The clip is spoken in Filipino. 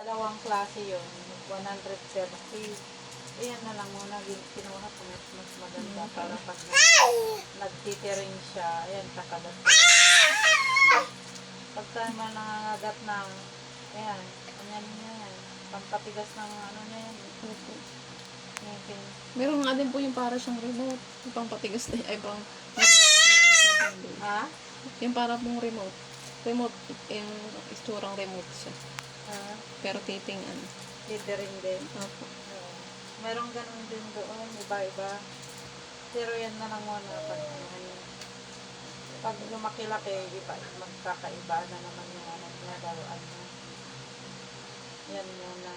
Dalawang klase yun. 130. Ayan na lang muna. Kinuha ko mas maganda para pag nagtitiring siya. Ayan, kakagat. Pagka man nangangagat ng, ayan, ganyan niya yan. Pampatigas ng ano niya yan. Ngipin. Meron nga din po yung para siyang remote. Yung pang patigas na ay pang... Ha? Yung para pong remote. Remote, yung isturang remote siya. Ha? Pero titing ano. Titiring din. Opo. Merong ganun din doon, iba-iba. Pero yan na lang muna pag lumaki-laki, iba, magkakaiba na naman yung ano niya, laruan niya. Yan muna.